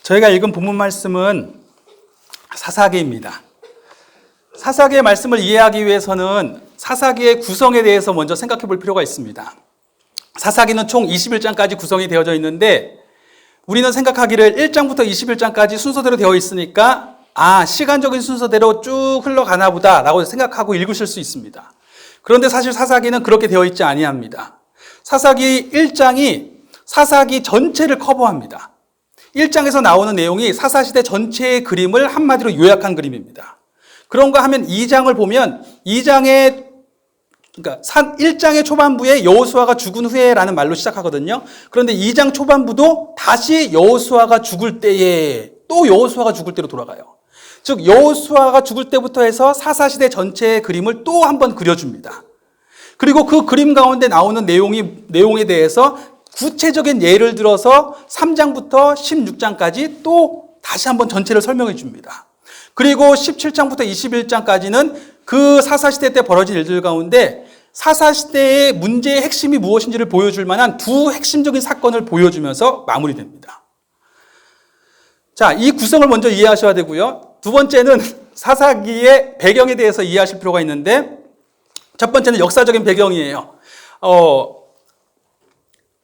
저희가 읽은 본문 말씀은 사사기입니다. 사사기의 말씀을 이해하기 위해서는 사사기의 구성에 대해서 먼저 생각해 볼 필요가 있습니다. 사사기는 총 21장까지 구성이 되어져 있는데 우리는 생각하기를 1장부터 21장까지 순서대로 되어 있으니까 시간적인 순서대로 쭉 흘러가나 보다 라고 생각하고 읽으실 수 있습니다. 그런데 사실 사사기는 그렇게 되어 있지 아니합니다. 사사기 1장이 사사기 전체를 커버합니다. 1장에서 나오는 내용이 사사시대 전체의 그림을 한마디로 요약한 그림입니다. 그런가 하면 2장을 보면 1장의 초반부에 여호수아가 죽은 후에라는 말로 시작하거든요. 그런데 2장 초반부도 다시 여호수아가 죽을 때에 또 여호수아가 죽을 때로 돌아가요. 즉 여호수아가 죽을 때부터 해서 사사시대 전체의 그림을 또 한 번 그려줍니다. 그리고 그 그림 가운데 나오는 내용에 대해서 구체적인 예를 들어서 3장부터 16장까지 또 다시 한번 전체를 설명해 줍니다. 그리고 17장부터 21장까지는 그 사사시대 때 벌어진 일들 가운데 사사시대의 문제의 핵심이 무엇인지를 보여줄 만한 두 핵심적인 사건을 보여주면서 마무리됩니다. 자, 이 구성을 먼저 이해하셔야 되고요. 두 번째는 사사기의 배경에 대해서 이해하실 필요가 있는데 첫 번째는 역사적인 배경이에요.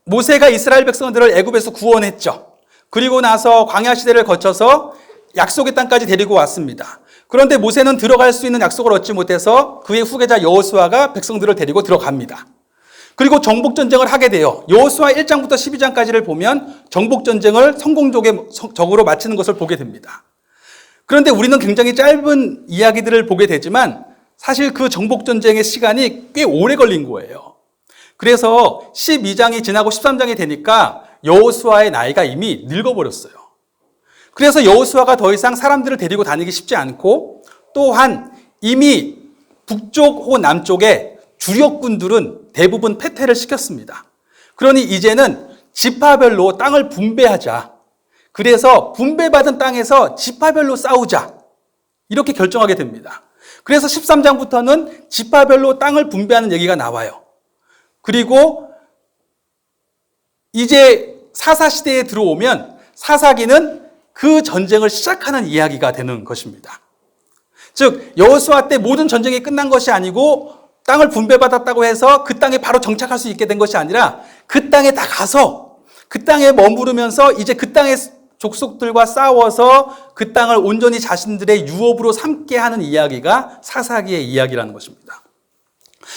모세가 이스라엘 백성들을 애굽에서 구원했죠. 그리고 나서 광야 시대를 거쳐서 약속의 땅까지 데리고 왔습니다. 그런데 모세는 들어갈 수 있는 약속을 얻지 못해서 그의 후계자 여호수아가 백성들을 데리고 들어갑니다. 그리고 정복전쟁을 하게 돼요. 여호수아 1장부터 12장까지를 보면 정복전쟁을 성공적으로 마치는 것을 보게 됩니다. 그런데 우리는 굉장히 짧은 이야기들을 보게 되지만 사실 그 정복전쟁의 시간이 꽤 오래 걸린 거예요. 그래서 12장이 지나고 13장이 되니까 여호수아의 나이가 이미 늙어버렸어요. 그래서 여호수아가 더 이상 사람들을 데리고 다니기 쉽지 않고 또한 이미 북쪽 혹은 남쪽에 주력군들은 대부분 패퇴를 시켰습니다. 그러니 이제는 지파별로 땅을 분배하자. 그래서 분배받은 땅에서 지파별로 싸우자. 이렇게 결정하게 됩니다. 그래서 13장부터는 지파별로 땅을 분배하는 얘기가 나와요. 그리고 이제 사사시대에 들어오면 사사기는 그 전쟁을 시작하는 이야기가 되는 것입니다. 즉 여호수아 때 모든 전쟁이 끝난 것이 아니고 땅을 분배받았다고 해서 그 땅에 바로 정착할 수 있게 된 것이 아니라 그 땅에 다 가서 그 땅에 머무르면서 이제 그 땅의 족속들과 싸워서 그 땅을 온전히 자신들의 유업으로 삼게 하는 이야기가 사사기의 이야기라는 것입니다.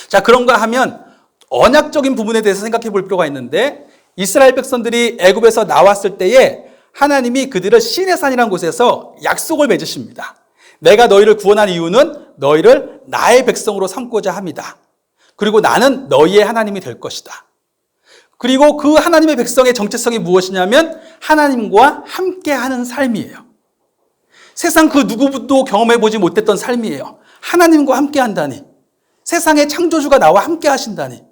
자, 그런가 하면 언약적인 부분에 대해서 생각해 볼 필요가 있는데 이스라엘 백성들이 애굽에서 나왔을 때에 하나님이 그들을 시내산이라는 곳에서 약속을 맺으십니다. 내가 너희를 구원한 이유는 너희를 나의 백성으로 삼고자 합니다. 그리고 나는 너희의 하나님이 될 것이다. 그리고 그 하나님의 백성의 정체성이 무엇이냐면 하나님과 함께하는 삶이에요. 세상 그 누구도 경험해보지 못했던 삶이에요. 하나님과 함께한다니. 세상의 창조주가 나와 함께 하신다니.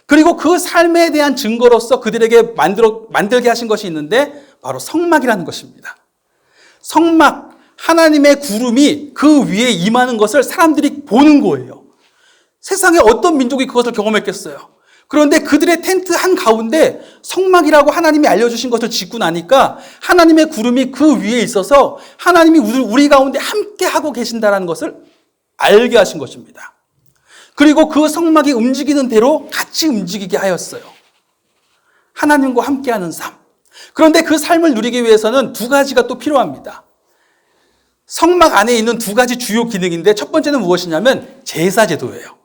그리고 그 삶에 대한 증거로서 그들에게 만들게 하신 것이 있는데 바로 성막이라는 것입니다. 성막, 하나님의 구름이 그 위에 임하는 것을 사람들이 보는 거예요. 세상에 어떤 민족이 그것을 경험했겠어요. 그런데 그들의 텐트 한가운데 성막이라고 하나님이 알려주신 것을 짓고 나니까 하나님의 구름이 그 위에 있어서 하나님이 우리 가운데 함께 하고 계신다는 것을 알게 하신 것입니다. 그리고 그 성막이 움직이는 대로 같이 움직이게 하였어요. 하나님과 함께하는 삶. 그런데 그 삶을 누리기 위해서는 두 가지가 또 필요합니다. 성막 안에 있는 두 가지 주요 기능인데 첫 번째는 무엇이냐면 제사제도예요.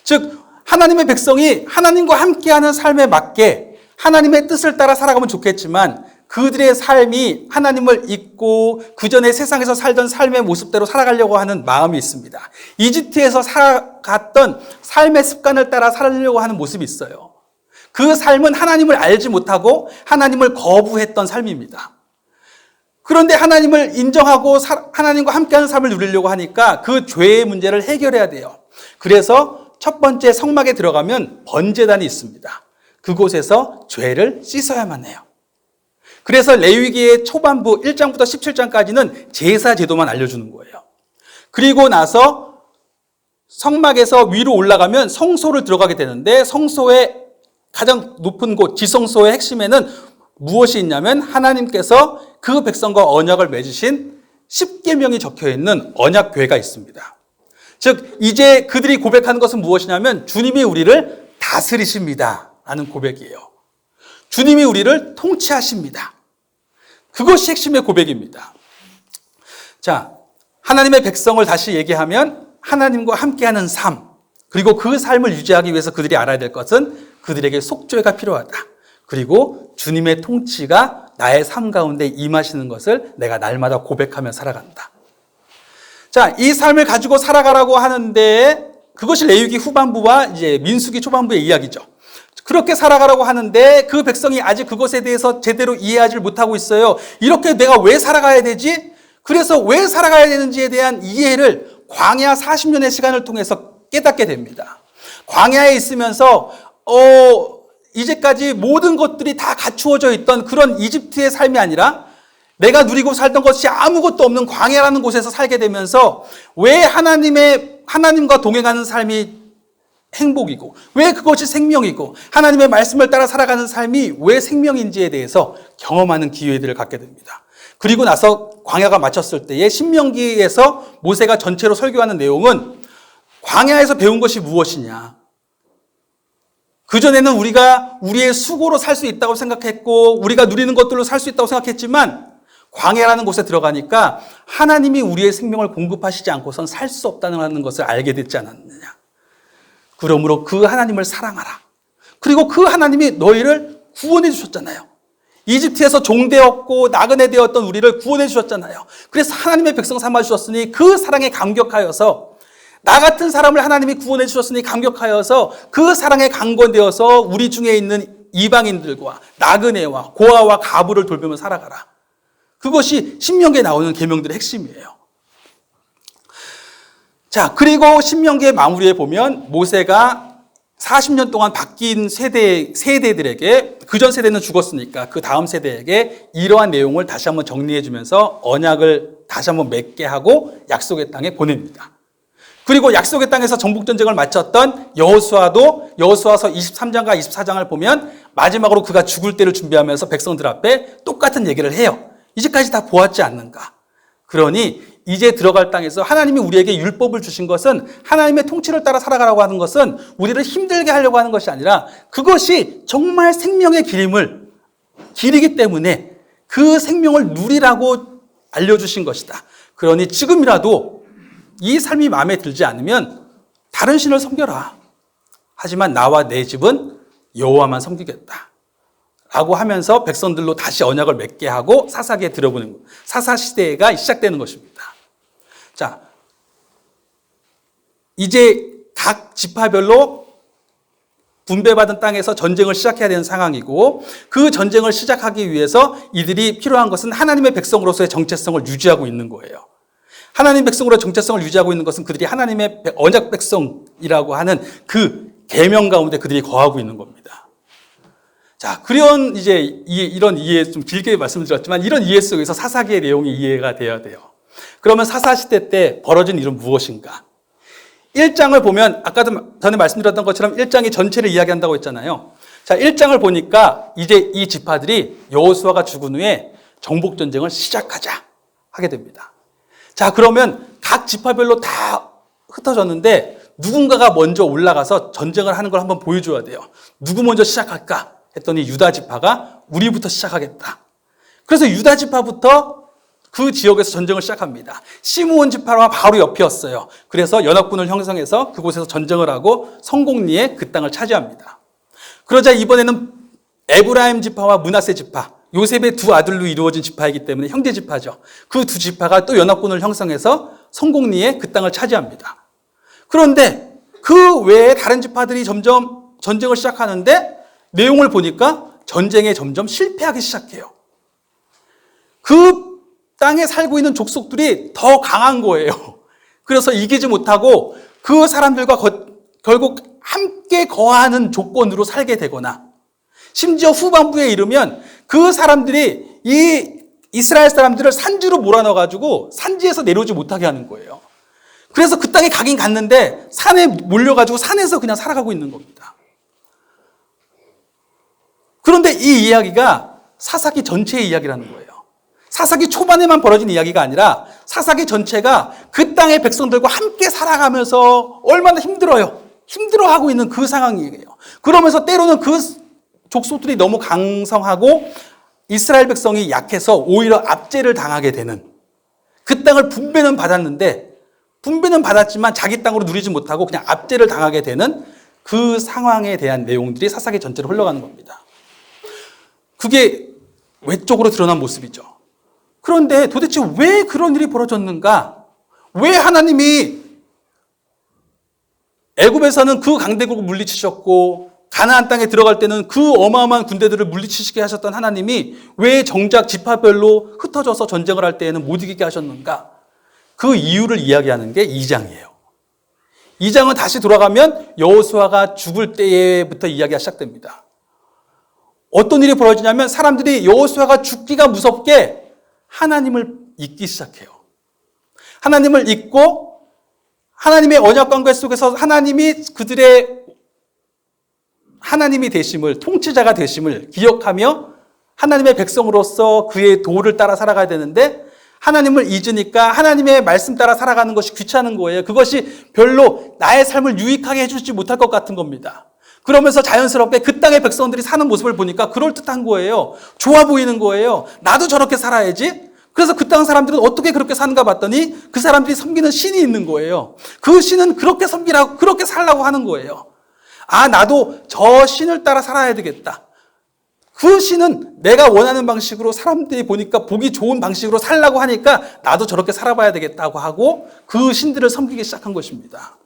즉 하나님의 백성이 하나님과 함께하는 삶에 맞게 하나님의 뜻을 따라 살아가면 좋겠지만 그들의 삶이 하나님을 잊고 그전에 세상에서 살던 삶의 모습대로 살아가려고 하는 마음이 있습니다. 이집트에서 살아갔던 삶의 습관을 따라 살려고 하는 모습이 있어요. 그 삶은 하나님을 알지 못하고 하나님을 거부했던 삶입니다. 그런데 하나님을 인정하고 하나님과 함께하는 삶을 누리려고 하니까 그 죄의 문제를 해결해야 돼요. 그래서 첫 번째 성막에 들어가면 번제단이 있습니다. 그곳에서 죄를 씻어야만 해요. 그래서 레위기의 초반부 1장부터 17장까지는 제사 제도만 알려주는 거예요. 그리고 나서 성막에서 위로 올라가면 성소를 들어가게 되는데 성소의 가장 높은 곳, 지성소의 핵심에는 무엇이 있냐면 하나님께서 그 백성과 언약을 맺으신 10계명이 적혀 있는 언약궤가 있습니다. 즉 이제 그들이 고백하는 것은 무엇이냐면 주님이 우리를 다스리십니다 라는 고백이에요. 주님이 우리를 통치하십니다. 그것이 핵심의 고백입니다. 자, 하나님의 백성을 다시 얘기하면 하나님과 함께하는 삶, 그리고 그 삶을 유지하기 위해서 그들이 알아야 될 것은 그들에게 속죄가 필요하다. 그리고 주님의 통치가 나의 삶 가운데 임하시는 것을 내가 날마다 고백하며 살아간다. 자, 이 삶을 가지고 살아가라고 하는데 그것이 레위기 후반부와 이제 민수기 초반부의 이야기죠. 그렇게 살아가라고 하는데 그 백성이 아직 그것에 대해서 제대로 이해하지 못하고 있어요. 이렇게 내가 왜 살아가야 되지? 그래서 왜 살아가야 되는지에 대한 이해를 광야 40년의 시간을 통해서 깨닫게 됩니다. 광야에 있으면서 이제까지 모든 것들이 다 갖추어져 있던 그런 이집트의 삶이 아니라 내가 누리고 살던 것이 아무것도 없는 광야라는 곳에서 살게 되면서 왜 하나님과 동행하는 삶이 행복이고 왜 그것이 생명이고 하나님의 말씀을 따라 살아가는 삶이 왜 생명인지에 대해서 경험하는 기회들을 갖게 됩니다. 그리고 나서 광야가 마쳤을 때에 신명기에서 모세가 전체로 설교하는 내용은 광야에서 배운 것이 무엇이냐. 그전에는 우리가 우리의 수고로 살 수 있다고 생각했고 우리가 누리는 것들로 살 수 있다고 생각했지만 광야라는 곳에 들어가니까 하나님이 우리의 생명을 공급하시지 않고선 살 수 없다는 것을 알게 됐지 않았느냐. 그러므로 그 하나님을 사랑하라. 그리고 그 하나님이 너희를 구원해 주셨잖아요. 이집트에서 종되었고 나그네 되었던 우리를 구원해 주셨잖아요. 그래서 하나님의 백성 삼아 주셨으니 그 사랑에 감격하여서 나 같은 사람을 하나님이 구원해 주셨으니 감격하여서 그 사랑에 강권되어서 우리 중에 있는 이방인들과 나그네와 고아와 가부를 돌보며 살아가라. 그것이 신명기에 나오는 계명들의 핵심이에요. 자, 그리고 신명기의 마무리에 보면 모세가 40년 동안 바뀐 세대들에게 그전 세대는 죽었으니까 그 다음 세대에게 이러한 내용을 다시 한번 정리해 주면서 언약을 다시 한번 맺게 하고 약속의 땅에 보냅니다. 그리고 약속의 땅에서 정복전쟁을 마쳤던 여호수아도 여호수아서 23장과 24장을 보면 마지막으로 그가 죽을 때를 준비하면서 백성들 앞에 똑같은 얘기를 해요. 이제까지 다 보았지 않는가. 그러니 이제 들어갈 땅에서 하나님이 우리에게 율법을 주신 것은 하나님의 통치를 따라 살아가라고 하는 것은 우리를 힘들게 하려고 하는 것이 아니라 그것이 정말 생명의 길이기 때문에 그 생명을 누리라고 알려주신 것이다. 그러니 지금이라도 이 삶이 마음에 들지 않으면 다른 신을 섬겨라. 하지만 나와 내 집은 여호와만 섬기겠다. 라고 하면서 백성들로 다시 언약을 맺게 하고 사사기에 들어보는 것. 사사 시대가 시작되는 것입니다. 자, 이제 각 지파별로 분배받은 땅에서 전쟁을 시작해야 되는 상황이고 그 전쟁을 시작하기 위해서 이들이 필요한 것은 하나님의 백성으로서의 정체성을 유지하고 있는 거예요. 하나님 백성으로의 정체성을 유지하고 있는 것은 그들이 하나님의 언약 백성이라고 하는 그 계명 가운데 그들이 거하고 있는 겁니다. 자, 그런 이런 이해 좀 길게 말씀드렸지만 이런 이해 속에서 사사기의 내용이 이해가 돼야 돼요. 그러면 사사시대 때 벌어진 일은 무엇인가? 1장을 보면 아까도 전에 말씀드렸던 것처럼 1장이 전체를 이야기한다고 했잖아요. 자, 1장을 보니까 이제 이 지파들이 여호수아가 죽은 후에 정복전쟁을 시작하자 하게 됩니다. 자, 그러면 각 지파별로 다 흩어졌는데 누군가가 먼저 올라가서 전쟁을 하는 걸 한번 보여줘야 돼요. 누구 먼저 시작할까? 했더니 유다 지파가 우리부터 시작하겠다. 그래서 유다 지파부터 그 지역에서 전쟁을 시작합니다. 시므온 지파와 바로 옆이었어요. 그래서 연합군을 형성해서 그곳에서 전쟁을 하고 성공리에 그 땅을 차지합니다. 그러자 이번에는 에브라임 지파와 므낫세 지파, 요셉의 두 아들로 이루어진 지파이기 때문에 형제 지파죠. 그 두 지파가 또 연합군을 형성해서 성공리에 그 땅을 차지합니다. 그런데 그 외에 다른 지파들이 점점 전쟁을 시작하는데 내용을 보니까 전쟁에 점점 실패하기 시작해요. 그 땅에 살고 있는 족속들이 더 강한 거예요. 그래서 이기지 못하고 그 사람들과 결국 함께 거하는 조건으로 살게 되거나 심지어 후반부에 이르면 그 사람들이 이 이스라엘 사람들을 산지로 몰아넣어가지고 산지에서 내려오지 못하게 하는 거예요. 그래서 그 땅에 가긴 갔는데 산에 몰려가지고 산에서 그냥 살아가고 있는 겁니다. 그런데 이 이야기가 사사기 전체의 이야기라는 거예요. 사사기 초반에만 벌어진 이야기가 아니라 사사기 전체가 그 땅의 백성들과 함께 살아가면서 얼마나 힘들어하고 있는 그 상황이에요. 그러면서 때로는 그 족속들이 너무 강성하고 이스라엘 백성이 약해서 오히려 압제를 당하게 되는, 그 땅을 분배는 받았지만 자기 땅으로 누리지 못하고 그냥 압제를 당하게 되는 그 상황에 대한 내용들이 사사기 전체로 흘러가는 겁니다. 그게 외적으로 드러난 모습이죠. 그런데 도대체 왜 그런 일이 벌어졌는가? 왜 하나님이 애굽에서는 그 강대국을 물리치셨고 가나안 땅에 들어갈 때는 그 어마어마한 군대들을 물리치시게 하셨던 하나님이 왜 정작 지파별로 흩어져서 전쟁을 할 때에는 못 이기게 하셨는가? 그 이유를 이야기하는 게 2장이에요. 2장은 다시 돌아가면 여호수아가 죽을 때부터 이야기가 시작됩니다. 어떤 일이 벌어지냐면 사람들이 여호수아가 죽기가 무섭게 하나님을 잊기 시작해요. 하나님을 잊고 하나님의 언약 관계 속에서 하나님이 그들의 하나님이 되심을, 통치자가 되심을 기억하며 하나님의 백성으로서 그의 도를 따라 살아가야 되는데 하나님을 잊으니까 하나님의 말씀 따라 살아가는 것이 귀찮은 거예요. 그것이 별로 나의 삶을 유익하게 해주지 못할 것 같은 겁니다. 그러면서 자연스럽게 그 땅의 백성들이 사는 모습을 보니까 그럴듯한 거예요. 좋아 보이는 거예요. 나도 저렇게 살아야지. 그래서 그 땅 사람들은 어떻게 그렇게 사는가 봤더니 그 사람들이 섬기는 신이 있는 거예요. 그 신은 그렇게 섬기라고, 그렇게 살라고 하는 거예요. 아, 나도 저 신을 따라 살아야 되겠다. 그 신은 내가 원하는 방식으로 사람들이 보니까 보기 좋은 방식으로 살라고 하니까 나도 저렇게 살아봐야 되겠다고 하고 그 신들을 섬기기 시작한 것입니다.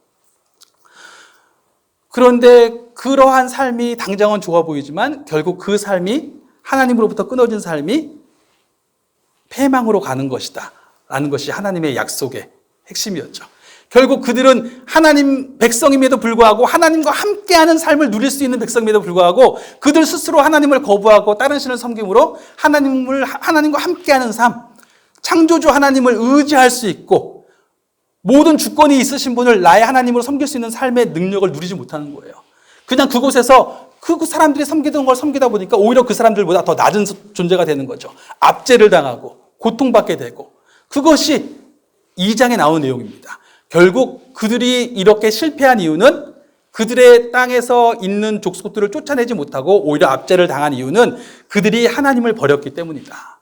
그런데 그러한 삶이 당장은 좋아 보이지만 결국 그 삶이 하나님으로부터 끊어진 삶이 패망으로 가는 것이다 라는 것이 하나님의 약속의 핵심이었죠. 결국 그들은 하나님 백성임에도 불구하고 하나님과 함께하는 삶을 누릴 수 있는 백성임에도 불구하고 그들 스스로 하나님을 거부하고 다른 신을 섬김으로 하나님과 함께하는 삶, 창조주 하나님을 의지할 수 있고 모든 주권이 있으신 분을 나의 하나님으로 섬길 수 있는 삶의 능력을 누리지 못하는 거예요. 그냥 그곳에서 그 사람들이 섬기던 걸 섬기다 보니까 오히려 그 사람들보다 더 낮은 존재가 되는 거죠. 압제를 당하고 고통받게 되고, 그것이 2장에 나오는 내용입니다. 결국 그들이 이렇게 실패한 이유는 그들의 땅에서 있는 족속들을 쫓아내지 못하고 오히려 압제를 당한 이유는 그들이 하나님을 버렸기 때문이다.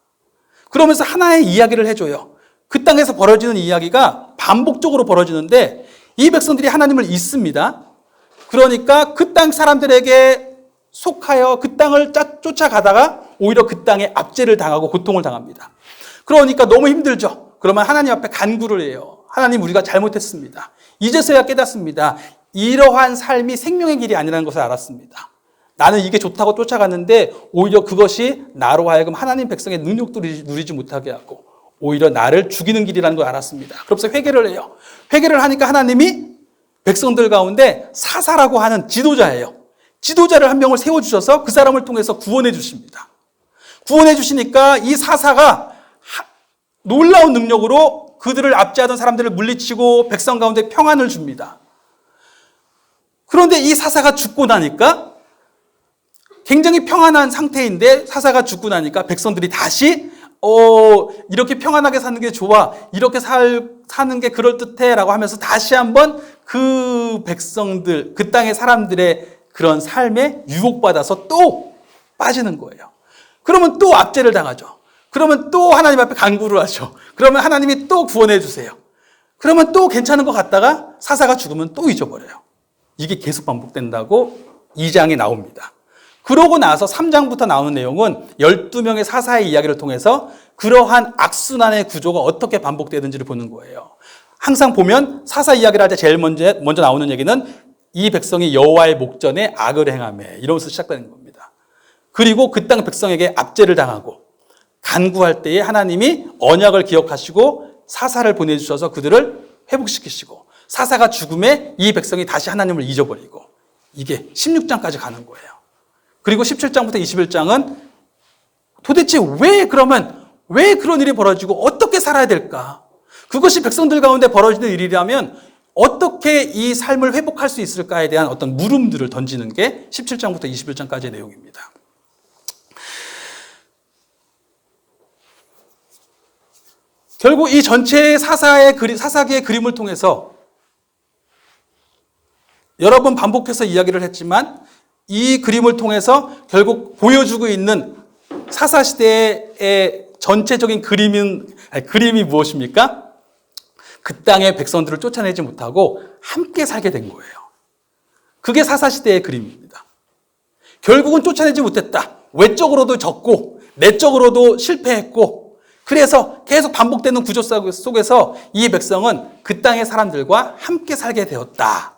그러면서 하나의 이야기를 해줘요. 그 땅에서 벌어지는 이야기가 반복적으로 벌어지는데 이 백성들이 하나님을 잊습니다. 그러니까 그 땅 사람들에게 속하여 그 땅을 쫓아가다가 오히려 그 땅에 압제를 당하고 고통을 당합니다. 그러니까 너무 힘들죠. 그러면 하나님 앞에 간구를 해요. 하나님, 우리가 잘못했습니다. 이제서야 깨닫습니다. 이러한 삶이 생명의 길이 아니라는 것을 알았습니다. 나는 이게 좋다고 쫓아갔는데 오히려 그것이 나로 하여금 하나님 백성의 능력도 누리지 못하게 하고 오히려 나를 죽이는 길이라는 걸 알았습니다. 그래서 회개를 해요. 회개를 하니까 하나님이 백성들 가운데 사사라고 하는 지도자예요. 지도자를 한 명을 세워주셔서 그 사람을 통해서 구원해 주십니다. 구원해 주시니까 이 사사가 놀라운 능력으로 그들을 압제하던 사람들을 물리치고 백성 가운데 평안을 줍니다. 그런데 이 사사가 죽고 나니까 굉장히 평안한 상태인데 사사가 죽고 나니까 백성들이 다시 이렇게 평안하게 사는 게 좋아, 이렇게 사는 게 그럴듯해 라고 하면서 다시 한번 그 백성들, 그 땅의 사람들의 그런 삶에 유혹받아서 또 빠지는 거예요. 그러면 또 압제를 당하죠. 그러면 또 하나님 앞에 간구를 하죠. 그러면 하나님이 또 구원해 주세요. 그러면 또 괜찮은 것 같다가 사사가 죽으면 또 잊어버려요. 이게 계속 반복된다고 2장에 나옵니다. 그러고 나서 3장부터 나오는 내용은 12명의 사사의 이야기를 통해서 그러한 악순환의 구조가 어떻게 반복되는지를 보는 거예요. 항상 보면 사사 이야기를 할 때 제일 먼저 나오는 얘기는 이 백성이 여호와의 목전에 악을 행하며 이러면서 시작되는 겁니다. 그리고 그 땅 백성에게 압제를 당하고 간구할 때에 하나님이 언약을 기억하시고 사사를 보내주셔서 그들을 회복시키시고 사사가 죽음에 이 백성이 다시 하나님을 잊어버리고 이게 16장까지 가는 거예요. 그리고 17장부터 21장은 도대체 왜 그런 일이 벌어지고 어떻게 살아야 될까? 그것이 백성들 가운데 벌어지는 일이라면 어떻게 이 삶을 회복할 수 있을까에 대한 어떤 물음들을 던지는 게 17장부터 21장까지의 내용입니다. 결국 이 전체 사사기의 그림을 통해서 여러 번 반복해서 이야기를 했지만 이 그림을 통해서 결국 보여주고 있는 사사시대의 전체적인 그림이 무엇입니까? 그 땅의 백성들을 쫓아내지 못하고 함께 살게 된 거예요. 그게 사사시대의 그림입니다. 결국은 쫓아내지 못했다. 외적으로도 졌고 내적으로도 실패했고 그래서 계속 반복되는 구조 속에서 이 백성은 그 땅의 사람들과 함께 살게 되었다.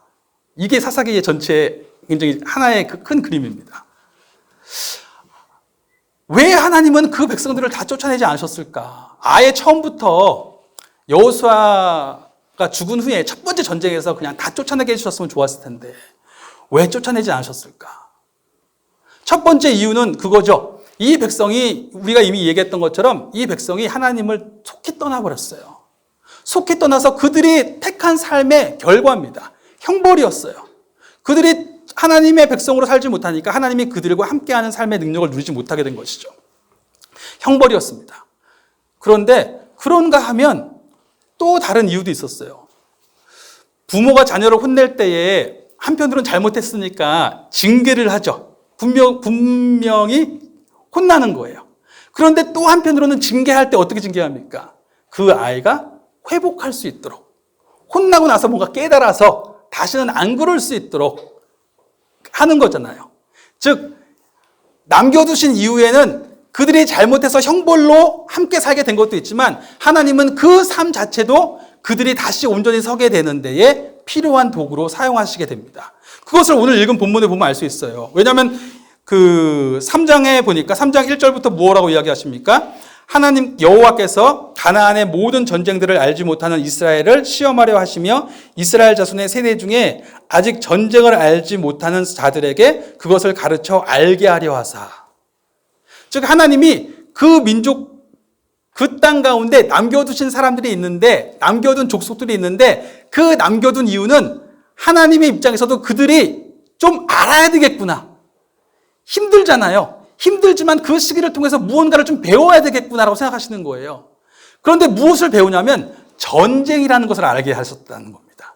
이게 사사기의 전체 굉장히 하나의 큰 그림입니다. 왜 하나님은 그 백성들을 다 쫓아내지 않으셨을까? 아예 처음부터 여호수아가 죽은 후에 첫 번째 전쟁에서 그냥 다 쫓아내게 해주셨으면 좋았을 텐데 왜 쫓아내지 않으셨을까? 첫 번째 이유는 그거죠. 이 백성이 우리가 이미 얘기했던 것처럼 이 백성이 하나님을 속히 떠나버렸어요. 속히 떠나서 그들이 택한 삶의 결과입니다. 형벌이었어요. 그들이 하나님의 백성으로 살지 못하니까 하나님이 그들과 함께하는 삶의 능력을 누리지 못하게 된 것이죠. 형벌이었습니다. 그런데 그런가 하면 또 다른 이유도 있었어요. 부모가 자녀를 혼낼 때에 한편으로는 잘못했으니까 징계를 하죠. 분명히 혼나는 거예요. 그런데 또 한편으로는 징계할 때 어떻게 징계합니까? 그 아이가 회복할 수 있도록 혼나고 나서 뭔가 깨달아서 다시는 안 그럴 수 있도록 하는 거잖아요. 즉 남겨두신 이후에는 그들이 잘못해서 형벌로 함께 살게 된 것도 있지만 하나님은 그 삶 자체도 그들이 다시 온전히 서게 되는 데에 필요한 도구로 사용하시게 됩니다. 그것을 오늘 읽은 본문에 보면 알 수 있어요. 왜냐하면 그 3장에 보니까 3장 1절부터 뭐라고 이야기하십니까? 하나님 여호와께서 가나안의 모든 전쟁들을 알지 못하는 이스라엘을 시험하려 하시며 이스라엘 자손의 세대 중에 아직 전쟁을 알지 못하는 자들에게 그것을 가르쳐 알게 하려 하사. 즉 하나님이 그 민족 그 땅 가운데 남겨두신 사람들이 있는데 남겨둔 족속들이 있는데 그 남겨둔 이유는 하나님의 입장에서도 그들이 좀 알아야 되겠구나. 힘들잖아요. 힘들지만 그 시기를 통해서 무언가를 좀 배워야 되겠구나라고 생각하시는 거예요. 그런데 무엇을 배우냐면 전쟁이라는 것을 알게 하셨다는 겁니다.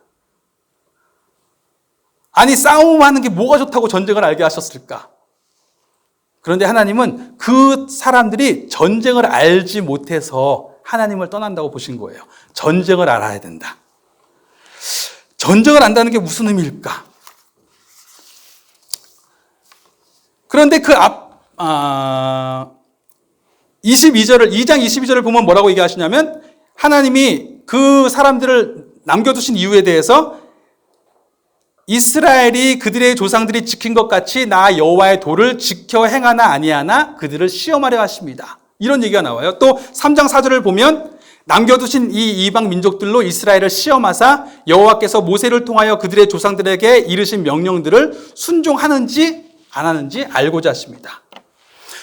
아니 싸움하는 게 뭐가 좋다고 전쟁을 알게 하셨을까? 그런데 하나님은 그 사람들이 전쟁을 알지 못해서 하나님을 떠난다고 보신 거예요. 전쟁을 알아야 된다. 전쟁을 안다는 게 무슨 의미일까? 그런데 그 2장 22절을 보면 뭐라고 얘기하시냐면 하나님이 그 사람들을 남겨두신 이유에 대해서 이스라엘이 그들의 조상들이 지킨 것 같이 나 여호와의 도를 지켜 행하나 아니하나 그들을 시험하려 하십니다. 이런 얘기가 나와요. 또 3장 4절을 보면 남겨두신 이 이방 민족들로 이스라엘을 시험하사 여호와께서 모세를 통하여 그들의 조상들에게 이르신 명령들을 순종하는지 안 하는지 알고자 하십니다.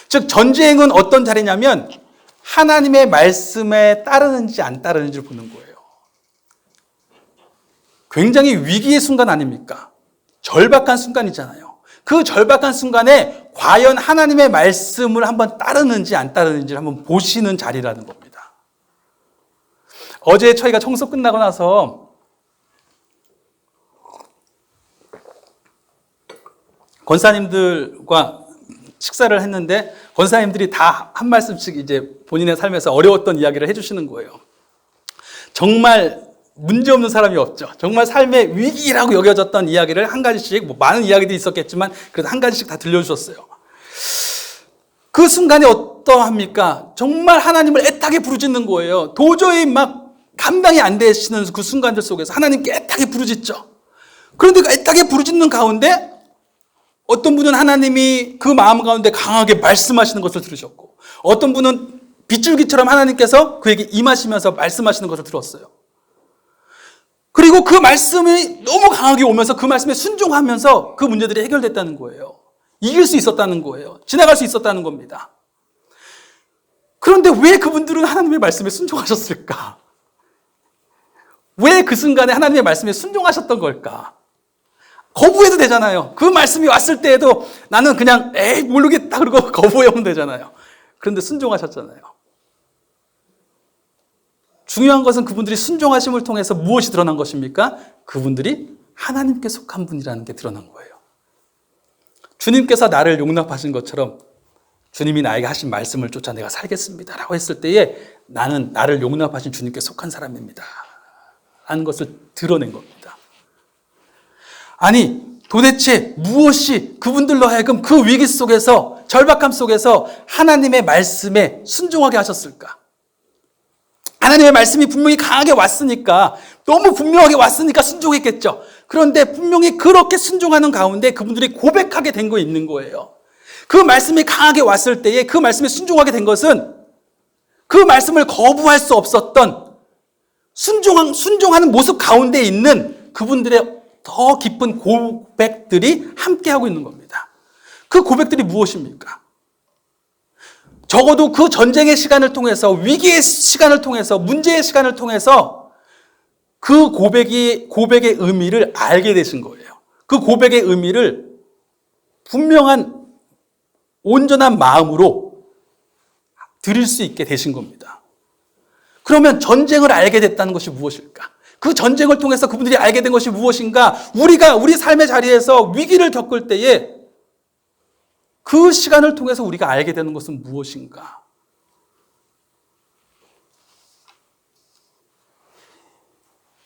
즉 전쟁은 어떤 자리냐면 하나님의 말씀에 따르는지 안 따르는지를 보는 거예요. 굉장히 위기의 순간 아닙니까? 절박한 순간이잖아요. 그 절박한 순간에 과연 하나님의 말씀을 한번 따르는지 안 따르는지를 한번 보시는 자리라는 겁니다. 어제 저희가 청소 끝나고 나서 권사님들과 식사를 했는데 권사님들이 다 한 말씀씩 이제 본인의 삶에서 어려웠던 이야기를 해주시는 거예요. 정말 문제없는 사람이 없죠. 정말 삶의 위기라고 여겨졌던 이야기를 한 가지씩, 뭐 많은 이야기들이 있었겠지만 그래도 한 가지씩 다 들려주셨어요. 그 순간이 어떠합니까? 정말 하나님을 애타게 부르짖는 거예요. 도저히 막 감당이 안 되시는 그 순간들 속에서 하나님께 애타게 부르짖죠. 그런데 그 애타게 부르짖는 가운데 어떤 분은 하나님이 그 마음 가운데 강하게 말씀하시는 것을 들으셨고 어떤 분은 빗줄기처럼 하나님께서 그에게 임하시면서 말씀하시는 것을 들었어요. 그리고 그 말씀이 너무 강하게 오면서 그 말씀에 순종하면서 그 문제들이 해결됐다는 거예요. 이길 수 있었다는 거예요. 지나갈 수 있었다는 겁니다. 그런데 왜 그분들은 하나님의 말씀에 순종하셨을까? 왜 그 순간에 하나님의 말씀에 순종하셨던 걸까? 거부해도 되잖아요. 그 말씀이 왔을 때에도 나는 그냥 에이 모르겠다 그러고 거부해오면 되잖아요. 그런데 순종하셨잖아요. 중요한 것은 그분들이 순종하심을 통해서 무엇이 드러난 것입니까? 그분들이 하나님께 속한 분이라는 게 드러난 거예요. 주님께서 나를 용납하신 것처럼 주님이 나에게 하신 말씀을 쫓아 내가 살겠습니다 라고 했을 때에 나는 나를 용납하신 주님께 속한 사람입니다 라는 것을 드러낸 겁니다. 아니 도대체 무엇이 그분들로 하여금 그 위기 속에서 절박함 속에서 하나님의 말씀에 순종하게 하셨을까? 하나님의 말씀이 분명히 강하게 왔으니까, 너무 분명하게 왔으니까 순종했겠죠. 그런데 분명히 그렇게 순종하는 가운데 그분들이 고백하게 된 거 있는 거예요. 그 말씀이 강하게 왔을 때에 그 말씀에 순종하게 된 것은 그 말씀을 거부할 수 없었던 순종하는 모습 가운데 있는 그분들의 더 깊은 고백들이 함께하고 있는 겁니다. 그 고백들이 무엇입니까? 적어도 그 전쟁의 시간을 통해서, 위기의 시간을 통해서, 문제의 시간을 통해서 그 고백의 의미를 알게 되신 거예요. 그 고백의 의미를 분명한 온전한 마음으로 드릴 수 있게 되신 겁니다. 그러면 전쟁을 알게 됐다는 것이 무엇일까? 그 전쟁을 통해서 그분들이 알게 된 것이 무엇인가? 우리가 우리 삶의 자리에서 위기를 겪을 때에 그 시간을 통해서 우리가 알게 되는 것은 무엇인가?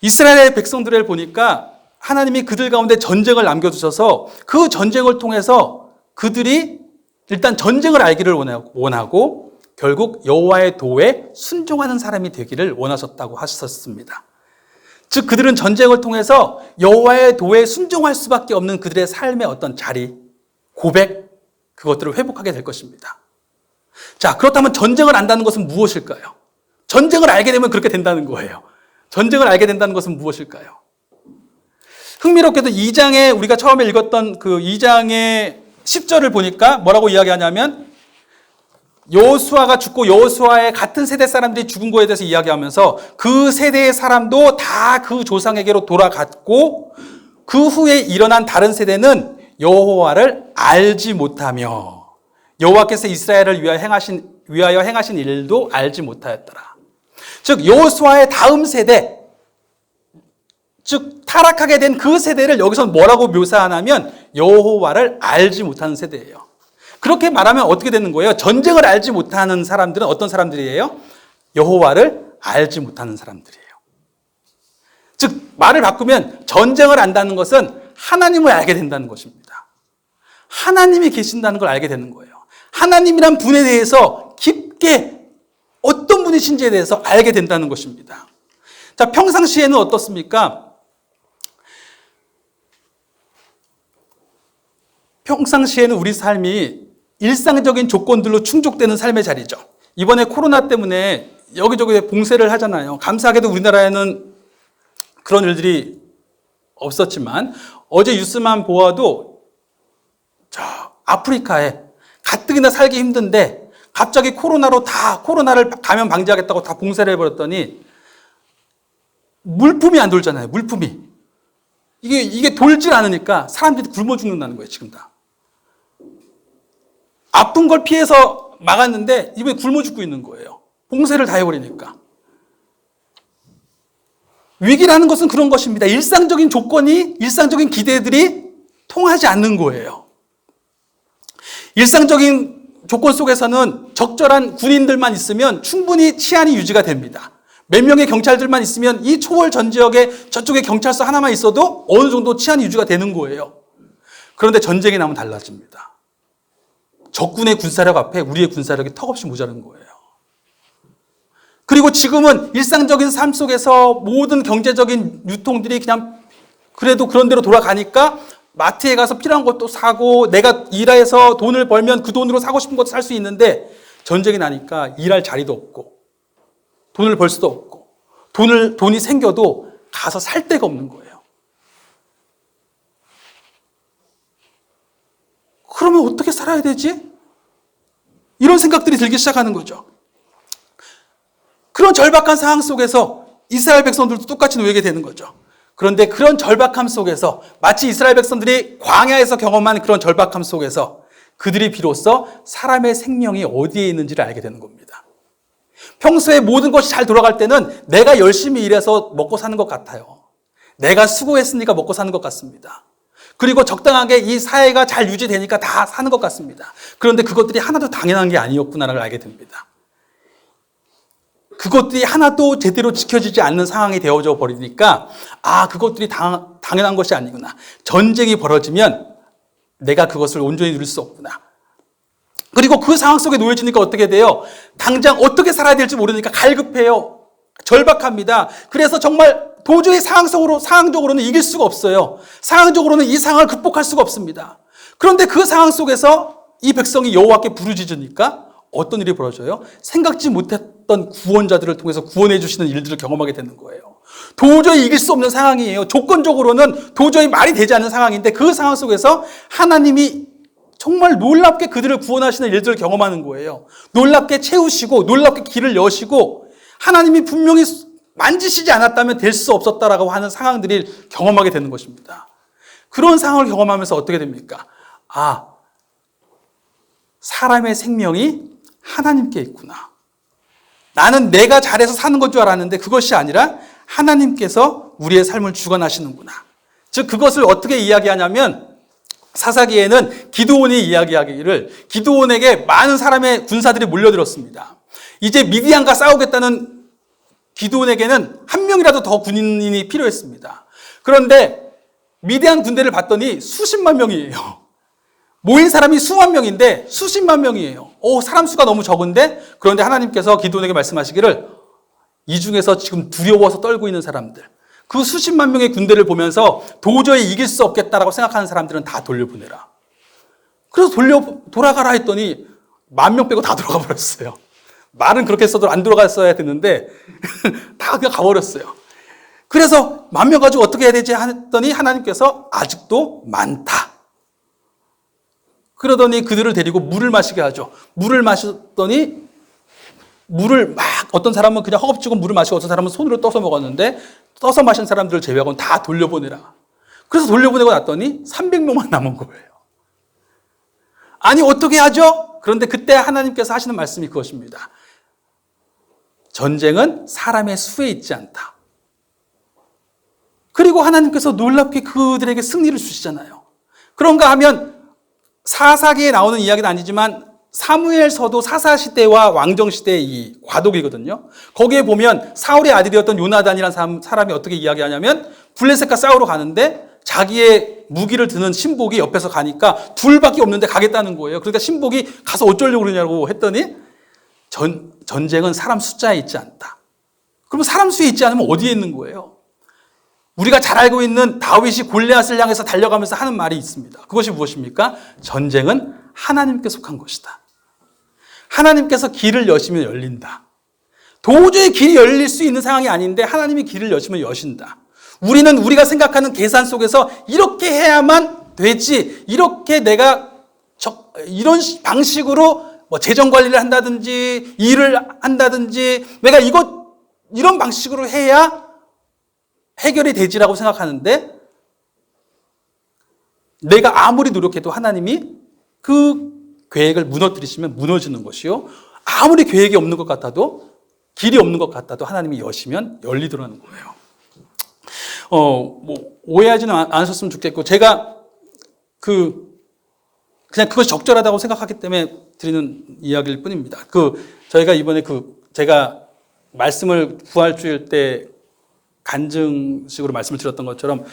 이스라엘 백성들을 보니까 하나님이 그들 가운데 전쟁을 남겨두셔서 그 전쟁을 통해서 그들이 일단 전쟁을 알기를 원하고 결국 여호와의 도에 순종하는 사람이 되기를 원하셨다고 하셨습니다. 즉 그들은 전쟁을 통해서 여호와의 도에 순종할 수밖에 없는 그들의 삶의 어떤 자리, 고백, 그것들을 회복하게 될 것입니다. 자, 그렇다면 전쟁을 안다는 것은 무엇일까요? 전쟁을 알게 되면 그렇게 된다는 거예요. 전쟁을 알게 된다는 것은 무엇일까요? 흥미롭게도 2장에 우리가 처음에 읽었던 그 2장의 10절을 보니까 뭐라고 이야기하냐면 여호수아가 죽고 여호수아의 같은 세대 사람들이 죽은 거에 대해서 이야기하면서 그 세대의 사람도 다 그 조상에게로 돌아갔고 그 후에 일어난 다른 세대는 여호와를 알지 못하며 여호와께서 이스라엘을 위하여 행하신 일도 알지 못하였더라. 즉 여호수아의 다음 세대, 즉 타락하게 된 그 세대를 여기서 뭐라고 묘사하냐면 여호와를 알지 못하는 세대예요. 그렇게 말하면 어떻게 되는 거예요? 전쟁을 알지 못하는 사람들은 어떤 사람들이에요? 여호와를 알지 못하는 사람들이에요. 즉 말을 바꾸면 전쟁을 안다는 것은 하나님을 알게 된다는 것입니다. 하나님이 계신다는 걸 알게 되는 거예요. 하나님이란 분에 대해서 깊게 어떤 분이신지에 대해서 알게 된다는 것입니다. 자, 평상시에는 어떻습니까? 평상시에는 우리 삶이 일상적인 조건들로 충족되는 삶의 자리죠. 이번에 코로나 때문에 여기저기 봉쇄를 하잖아요. 감사하게도 우리나라에는 그런 일들이 없었지만 어제 뉴스만 보아도 저 아프리카에 가뜩이나 살기 힘든데 갑자기 코로나를 감염 방지하겠다고 다 봉쇄를 해버렸더니 물품이 안 돌잖아요. 물품이. 이게 돌질 않으니까 사람들이 굶어 죽는다는 거예요. 지금 다. 아픈 걸 피해서 막았는데 이번에 굶어 죽고 있는 거예요. 봉쇄를 다 해버리니까. 위기라는 것은 그런 것입니다. 일상적인 조건이, 일상적인 기대들이 통하지 않는 거예요. 일상적인 조건 속에서는 적절한 군인들만 있으면 충분히 치안이 유지가 됩니다. 몇 명의 경찰들만 있으면 이 초월 전 지역에 저쪽에 경찰서 하나만 있어도 어느 정도 치안이 유지가 되는 거예요. 그런데 전쟁이 나면 달라집니다. 적군의 군사력 앞에 우리의 군사력이 턱없이 모자란 거예요. 그리고 지금은 일상적인 삶 속에서 모든 경제적인 유통들이 그냥 그래도 그런 대로 돌아가니까 마트에 가서 필요한 것도 사고 내가 일해서 돈을 벌면 그 돈으로 사고 싶은 것도 살 수 있는데 전쟁이 나니까 일할 자리도 없고 돈을 벌 수도 없고 돈이 생겨도 가서 살 데가 없는 거예요. 그러면 어떻게 살아야 되지? 이런 생각들이 들기 시작하는 거죠. 그런 절박한 상황 속에서 이스라엘 백성들도 똑같이 놓이게 되는 거죠. 그런데 그런 절박함 속에서 마치 이스라엘 백성들이 광야에서 경험한 그런 절박함 속에서 그들이 비로소 사람의 생명이 어디에 있는지를 알게 되는 겁니다. 평소에 모든 것이 잘 돌아갈 때는 내가 열심히 일해서 먹고 사는 것 같아요. 내가 수고했으니까 먹고 사는 것 같습니다. 그리고 적당하게 이 사회가 잘 유지되니까 다 사는 것 같습니다. 그런데 그것들이 하나도 당연한 게 아니었구나를 알게 됩니다. 그것들이 하나도 제대로 지켜지지 않는 상황이 되어져 버리니까 그것들이 당연한 것이 아니구나. 전쟁이 벌어지면 내가 그것을 온전히 누릴 수 없구나. 그리고 그 상황 속에 놓여지니까 어떻게 돼요? 당장 어떻게 살아야 될지 모르니까 갈급해요. 절박합니다. 그래서 정말 도저히 상황적으로는 이길 수가 없어요. 상황적으로는 이 상황을 극복할 수가 없습니다. 그런데 그 상황 속에서 이 백성이 여호와께 부르짖으니까 어떤 일이 벌어져요? 생각지 못했던 구원자들을 통해서 구원해 주시는 일들을 경험하게 되는 거예요. 도저히 이길 수 없는 상황이에요. 조건적으로는 도저히 말이 되지 않는 상황인데 그 상황 속에서 하나님이 정말 놀랍게 그들을 구원하시는 일들을 경험하는 거예요. 놀랍게 채우시고 놀랍게 길을 여시고 하나님이 분명히 만지시지 않았다면 될 수 없었다라고 하는 상황들을 경험하게 되는 것입니다. 그런 상황을 경험하면서 어떻게 됩니까? 사람의 생명이 하나님께 있구나. 나는 내가 잘해서 사는 것 줄 알았는데 그것이 아니라 하나님께서 우리의 삶을 주관하시는구나. 즉 그것을 어떻게 이야기하냐면 사사기에는 기드온이 이야기하기를 기드온에게 많은 사람의 군사들이 몰려들었습니다. 이제 미디안과 싸우겠다는 기드온에게는 한 명이라도 더 군인이 필요했습니다. 그런데 미디안 군대를 봤더니 수십만 명이에요. 모인 사람이 수만 명인데 수십만 명이에요. 사람 수가 너무 적은데 그런데 하나님께서 기드온에게 말씀하시기를 이 중에서 지금 두려워서 떨고 있는 사람들 그 수십만 명의 군대를 보면서 도저히 이길 수 없겠다라고 생각하는 사람들은 다 돌려보내라. 그래서 돌아가라 했더니 10,000명 빼고 다 돌아가 버렸어요. 말은 그렇게 써도 안 돌아갔어야 됐는데 다 그냥 가버렸어요. 그래서 10,000명 가지고 어떻게 해야 되지 했더니 하나님께서 아직도 많다. 그러더니 그들을 데리고 물을 마시게 하죠. 물을 마셨더니 물을 막 어떤 사람은 그냥 허겁지겁 물을 마시고 어떤 사람은 손으로 떠서 먹었는데 떠서 마신 사람들을 제외하고는 다 돌려보내라. 그래서 돌려보내고 났더니 300명만 남은 거예요. 아니 어떻게 하죠? 그런데 그때 하나님께서 하시는 말씀이 그것입니다. 전쟁은 사람의 수에 있지 않다. 그리고 하나님께서 놀랍게 그들에게 승리를 주시잖아요. 그런가 하면 사사기에 나오는 이야기는 아니지만 사무엘서도 사사시대와 왕정시대의 이 과도기거든요. 거기에 보면 사울의 아들이었던 요나단이라는 사람이 어떻게 이야기하냐면 블레셋과 싸우러 가는데 자기의 무기를 드는 신복이 옆에서 가니까 둘밖에 없는데 가겠다는 거예요. 그러니까 신복이 가서 어쩌려고 그러냐고 했더니 전쟁은 사람 숫자에 있지 않다. 그러면 사람 수에 있지 않으면 어디에 있는 거예요? 우리가 잘 알고 있는 다윗이 골리앗을 향해서 달려가면서 하는 말이 있습니다. 그것이 무엇입니까? 전쟁은 하나님께 속한 것이다. 하나님께서 길을 여시면 열린다. 도저히 길이 열릴 수 있는 상황이 아닌데 하나님이 길을 여시면 여신다. 우리는 우리가 생각하는 계산 속에서 이렇게 해야만 되지, 이렇게 내가 이런 방식으로 뭐 재정 관리를 한다든지 일을 한다든지 내가 이런 방식으로 해야 해결이 되지라고 생각하는데 내가 아무리 노력해도 하나님이 그 계획을 무너뜨리시면 무너지는 것이요. 아무리 계획이 없는 것 같아도 길이 없는 것 같아도 하나님이 여시면 열리더라는 거예요. 오해하지는 않으셨으면 좋겠고 제가 그냥 그것이 적절하다고 생각하기 때문에 드리는 이야기일 뿐입니다. 저희가 이번에 제가 말씀을 부활주일 때 간증식으로 말씀을 드렸던 것처럼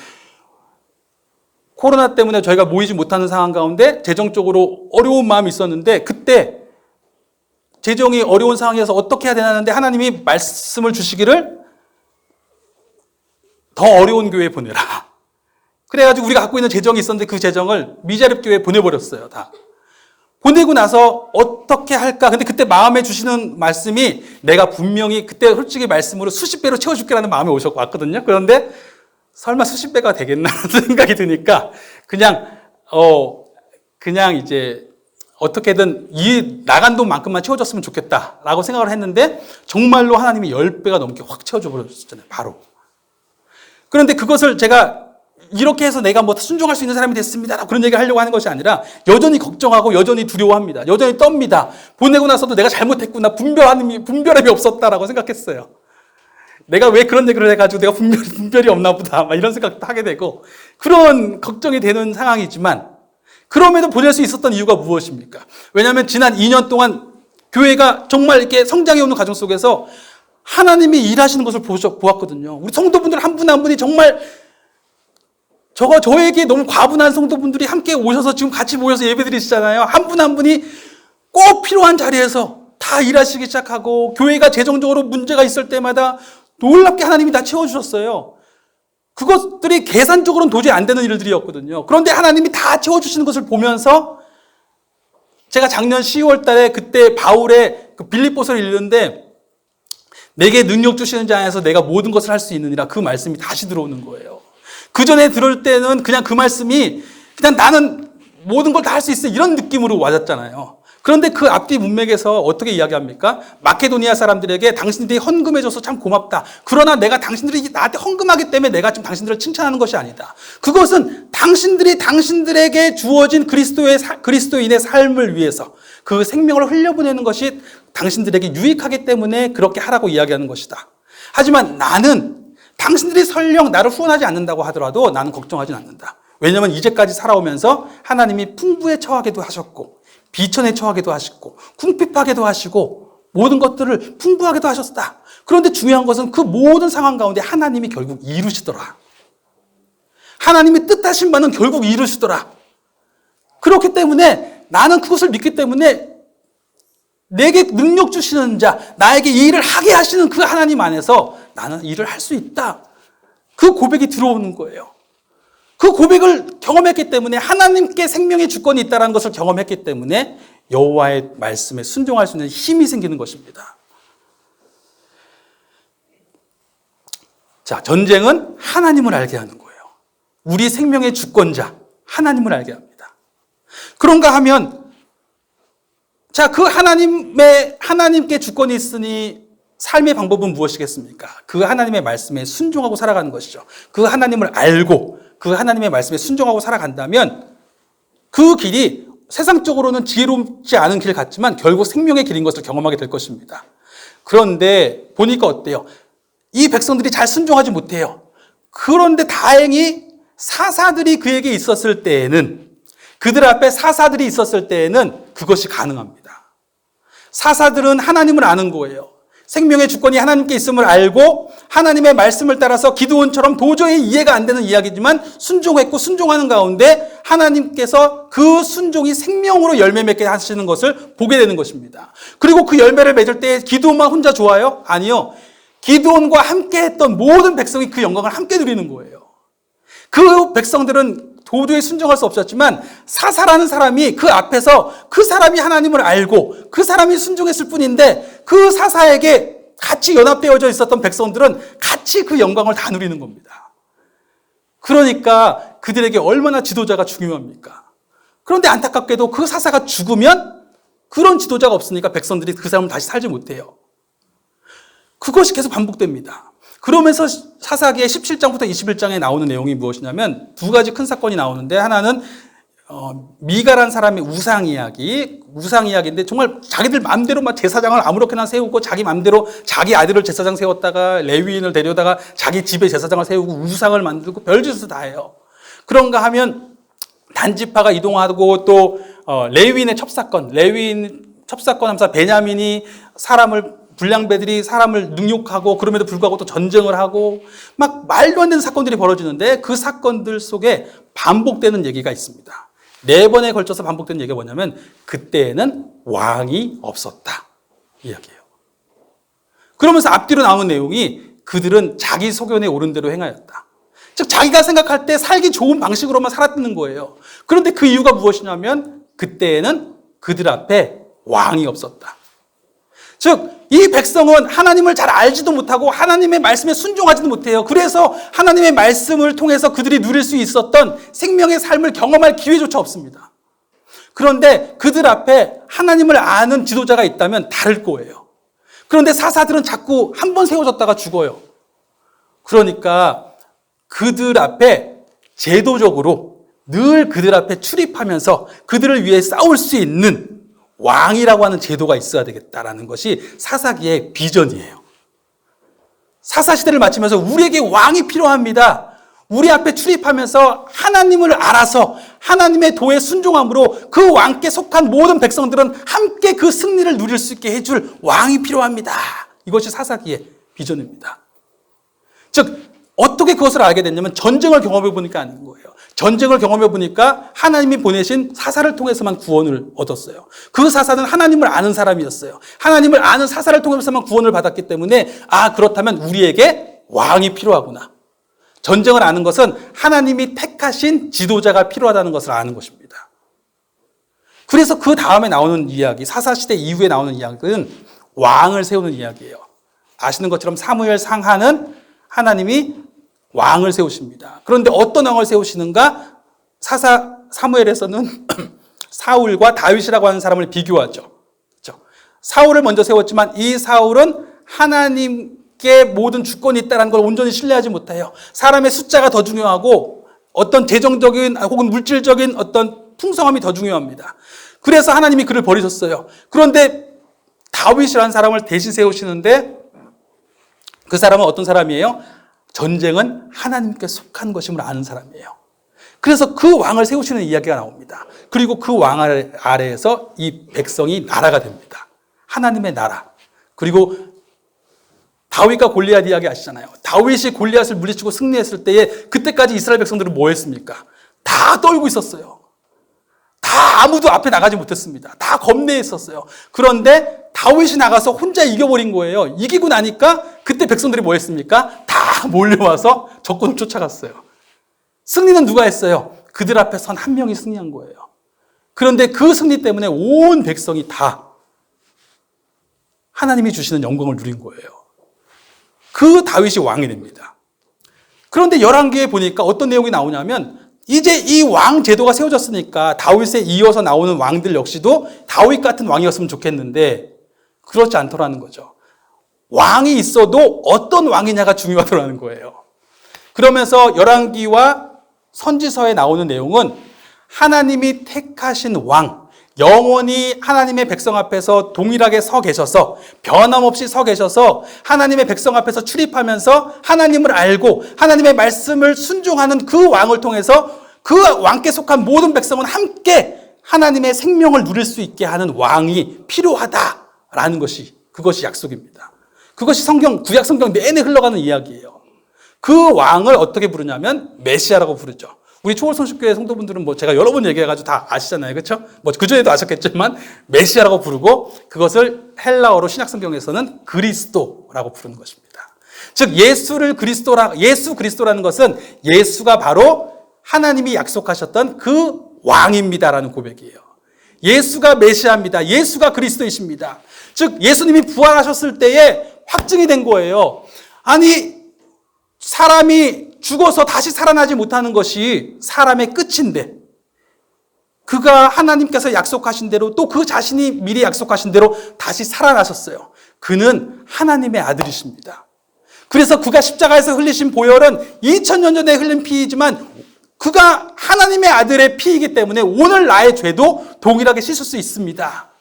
코로나 때문에 저희가 모이지 못하는 상황 가운데 재정적으로 어려운 마음이 있었는데 그때 재정이 어려운 상황에서 어떻게 해야 되나는데 하나님이 말씀을 주시기를 더 어려운 교회에 보내라. 그래가지고 우리가 갖고 있는 재정이 있었는데 그 재정을 미자립 교회에 보내버렸어요. 다. 보내고 나서 어떻게 할까? 근데 그때 마음에 주시는 말씀이 내가 분명히 그때 솔직히 말씀으로 수십 배로 채워줄게라는 마음이 왔거든요. 그런데 설마 수십 배가 되겠나 생각이 드니까 그냥 이제 어떻게든 이 나간 돈만큼만 채워줬으면 좋겠다라고 생각을 했는데 정말로 하나님이 10배가 넘게 확 채워줘 버렸잖아요. 바로. 그런데 그것을 제가 이렇게 해서 내가 뭐 순종할 수 있는 사람이 됐습니다. 그런 얘기를 하려고 하는 것이 아니라 여전히 걱정하고 여전히 두려워합니다. 여전히 떱니다. 보내고 나서도 내가 잘못했구나. 분별함이 없었다라고 생각했어요. 내가 왜 그런 얘기를 해가지고 내가 분별이 없나 보다. 막 이런 생각도 하게 되고 그런 걱정이 되는 상황이지만 그럼에도 보낼 수 있었던 이유가 무엇입니까? 왜냐하면 지난 2년 동안 교회가 정말 이렇게 성장해 오는 과정 속에서 하나님이 일하시는 것을 보았거든요. 우리 성도분들 한 분 한 분이 정말 저에게 너무 과분한 성도분들이 함께 오셔서 지금 같이 모여서 예배드리시잖아요. 한 분 한 분이 꼭 필요한 자리에서 다 일하시기 시작하고 교회가 재정적으로 문제가 있을 때마다 놀랍게 하나님이 다 채워주셨어요. 그것들이 계산적으로는 도저히 안 되는 일들이었거든요. 그런데 하나님이 다 채워주시는 것을 보면서 제가 작년 10월 달에 그때 바울의 그 빌립보서를 읽는데 내게 능력 주시는 자 안에서 내가 모든 것을 할 수 있느니라 그 말씀이 다시 들어오는 거예요. 그 전에 들을 때는 그냥 그 말씀이 그냥 나는 모든 걸 다 할 수 있어 이런 느낌으로 와졌잖아요. 그런데 그 앞뒤 문맥에서 어떻게 이야기합니까? 마케도니아 사람들에게 당신들이 헌금해줘서 참 고맙다. 그러나 내가 당신들이 나한테 헌금하기 때문에 내가 지금 당신들을 칭찬하는 것이 아니다. 그것은 당신들이 당신들에게 주어진 그리스도인의 삶을 위해서 그 생명을 흘려보내는 것이 당신들에게 유익하기 때문에 그렇게 하라고 이야기하는 것이다. 하지만 나는 당신들이 설령 나를 후원하지 않는다고 하더라도 나는 걱정하진 않는다. 왜냐하면 이제까지 살아오면서 하나님이 풍부에 처하게도 하셨고 비천에 처하게도 하시고 궁핍하게도 하시고 모든 것들을 풍부하게도 하셨다. 그런데 중요한 것은 그 모든 상황 가운데 하나님이 결국 이루시더라. 하나님이 뜻하신 바는 결국 이루시더라. 그렇기 때문에 나는 그것을 믿기 때문에 내게 능력 주시는 자, 나에게 이 일을 하게 하시는 그 하나님 안에서 나는 일을 할 수 있다. 그 고백이 들어오는 거예요. 그 고백을 경험했기 때문에 하나님께 생명의 주권이 있다는 것을 경험했기 때문에 여호와의 말씀에 순종할 수 있는 힘이 생기는 것입니다. 자, 전쟁은 하나님을 알게 하는 거예요. 우리 생명의 주권자, 하나님을 알게 합니다. 그런가 하면 자, 그 하나님께 주권이 있으니 삶의 방법은 무엇이겠습니까? 그 하나님의 말씀에 순종하고 살아가는 것이죠. 그 하나님을 알고 그 하나님의 말씀에 순종하고 살아간다면 그 길이 세상적으로는 지혜롭지 않은 길 같지만 결국 생명의 길인 것을 경험하게 될 것입니다. 그런데 보니까 어때요? 이 백성들이 잘 순종하지 못해요. 그런데 다행히 사사들이 그에게 있었을 때에는 그들 앞에 사사들이 있었을 때에는 그것이 가능합니다. 사사들은 하나님을 아는 거예요. 생명의 주권이 하나님께 있음을 알고 하나님의 말씀을 따라서 기드온처럼 도저히 이해가 안 되는 이야기지만 순종했고 순종하는 가운데 하나님께서 그 순종이 생명으로 열매 맺게 하시는 것을 보게 되는 것입니다. 그리고 그 열매를 맺을 때 기드온만 혼자 좋아요? 아니요. 기드온과 함께 했던 모든 백성이 그 영광을 함께 누리는 거예요. 그 백성들은 도저히 순종할 수 없었지만 사사라는 사람이 그 앞에서 그 사람이 하나님을 알고 그 사람이 순종했을 뿐인데 그 사사에게 같이 연합되어져 있었던 백성들은 같이 그 영광을 다 누리는 겁니다. 그러니까 그들에게 얼마나 지도자가 중요합니까? 그런데 안타깝게도 그 사사가 죽으면 그런 지도자가 없으니까 백성들이 그 사람을 다시 살지 못해요. 그것이 계속 반복됩니다. 그러면서 사사기의 17장부터 21장에 나오는 내용이 무엇이냐면 두 가지 큰 사건이 나오는데 하나는 미가란 사람의 우상 이야기인데 정말 자기들 마음대로 막 제사장을 아무렇게나 세우고 자기 마음대로 자기 아들을 제사장 세웠다가 레위인을 데려다가 자기 집에 제사장을 세우고 우상을 만들고 별짓을 다 해요. 그런가 하면 단지파가 이동하고 또 레위인 첩사건 하면서 베냐민이 불량배들이 사람을 능욕하고 그럼에도 불구하고 또 전쟁을 하고 막 말도 안 되는 사건들이 벌어지는데 그 사건들 속에 반복되는 얘기가 있습니다. 4번에 걸쳐서 반복되는 얘기가 뭐냐면 그때에는 왕이 없었다 이 이야기예요. 그러면서 앞뒤로 나오는 내용이 그들은 자기 소견에 옳은 대로 행하였다. 즉 자기가 생각할 때 살기 좋은 방식으로만 살았다는 거예요. 그런데 그 이유가 무엇이냐면 그때에는 그들 앞에 왕이 없었다. 즉 이 백성은 하나님을 잘 알지도 못하고 하나님의 말씀에 순종하지도 못해요. 그래서 하나님의 말씀을 통해서 그들이 누릴 수 있었던 생명의 삶을 경험할 기회조차 없습니다. 그런데 그들 앞에 하나님을 아는 지도자가 있다면 다를 거예요. 그런데 사사들은 자꾸 한 번 세워졌다가 죽어요. 그러니까 그들 앞에 제도적으로 늘 그들 앞에 출입하면서 그들을 위해 싸울 수 있는 왕이라고 하는 제도가 있어야 되겠다라는 것이 사사기의 비전이에요. 사사시대를 마치면서 우리에게 왕이 필요합니다. 우리 앞에 출입하면서 하나님을 알아서 하나님의 도에 순종함으로 그 왕께 속한 모든 백성들은 함께 그 승리를 누릴 수 있게 해줄 왕이 필요합니다. 이것이 사사기의 비전입니다. 즉 어떻게 그것을 알게 됐냐면 전쟁을 경험해 보니까 아는 거예요. 전쟁을 경험해 보니까 하나님이 보내신 사사를 통해서만 구원을 얻었어요. 그 사사는 하나님을 아는 사람이었어요. 하나님을 아는 사사를 통해서만 구원을 받았기 때문에 그렇다면 우리에게 왕이 필요하구나. 전쟁을 아는 것은 하나님이 택하신 지도자가 필요하다는 것을 아는 것입니다. 그래서 그 다음에 나오는 이야기, 사사시대 이후에 나오는 이야기는 왕을 세우는 이야기예요. 아시는 것처럼 사무엘 상하는 하나님이 왕을 세우십니다. 그런데 어떤 왕을 세우시는가? 사무엘에서는 사울과 다윗이라고 하는 사람을 비교하죠. 그렇죠? 사울을 먼저 세웠지만 이 사울은 하나님께 모든 주권이 있다는 걸 온전히 신뢰하지 못해요. 사람의 숫자가 더 중요하고 어떤 재정적인 혹은 물질적인 어떤 풍성함이 더 중요합니다. 그래서 하나님이 그를 버리셨어요. 그런데 다윗이라는 사람을 대신 세우시는데 그 사람은 어떤 사람이에요? 전쟁은 하나님께 속한 것임을 아는 사람이에요. 그래서 그 왕을 세우시는 이야기가 나옵니다. 그리고 그 왕 아래에서 이 백성이 나라가 됩니다. 하나님의 나라. 그리고 다윗과 골리앗 이야기 아시잖아요. 다윗이 골리앗을 물리치고 승리했을 때에 그때까지 이스라엘 백성들은 뭐 했습니까? 다 떨고 있었어요. 다 아무도 앞에 나가지 못했습니다. 다 겁내했었어요. 그런데 다윗이 나가서 혼자 이겨버린 거예요. 이기고 나니까 그때 백성들이 뭐 했습니까? 다 몰려와서 적군을 쫓아갔어요. 승리는 누가 했어요? 그들 앞에 선 한 명이 승리한 거예요. 그런데 그 승리 때문에 온 백성이 다 하나님이 주시는 영광을 누린 거예요. 그 다윗이 왕이 됩니다. 그런데 열왕기에 보니까 어떤 내용이 나오냐면 이제 이 왕 제도가 세워졌으니까 다윗에 이어서 나오는 왕들 역시도 다윗 같은 왕이었으면 좋겠는데 그렇지 않더라는 거죠. 왕이 있어도 어떤 왕이냐가 중요하더라는 거예요. 그러면서 열왕기와 선지서에 나오는 내용은 하나님이 택하신 왕, 영원히 하나님의 백성 앞에서 동일하게 서 계셔서 변함없이 서 계셔서 하나님의 백성 앞에서 출입하면서 하나님을 알고 하나님의 말씀을 순종하는 그 왕을 통해서 그 왕께 속한 모든 백성은 함께 하나님의 생명을 누릴 수 있게 하는 왕이 필요하다라는 것이 그것이 약속입니다. 그것이 구약 성경 내내 흘러가는 이야기예요. 그 왕을 어떻게 부르냐면 메시아라고 부르죠. 우리 초월성식교회 성도분들은 제가 여러 번 얘기해가지고 다 아시잖아요. 그렇죠? 그전에도 아셨겠지만 메시아라고 부르고 그것을 헬라어로 신약성경에서는 그리스도라고 부르는 것입니다. 즉 예수 그리스도라는 것은 예수가 바로 하나님이 약속하셨던 그 왕입니다라는 고백이에요. 예수가 메시아입니다. 예수가 그리스도이십니다. 즉 예수님이 부활하셨을 때에 확증이 된 거예요. 아니 사람이 죽어서 다시 살아나지 못하는 것이 사람의 끝인데 그가 하나님께서 약속하신 대로 또 그 자신이 미리 약속하신 대로 다시 살아나셨어요. 그는 하나님의 아들이십니다. 그래서 그가 십자가에서 흘리신 보혈은 2000년 전에 흘린 피이지만 그가 하나님의 아들의 피이기 때문에 오늘 나의 죄도 동일하게 씻을 수 있습니다.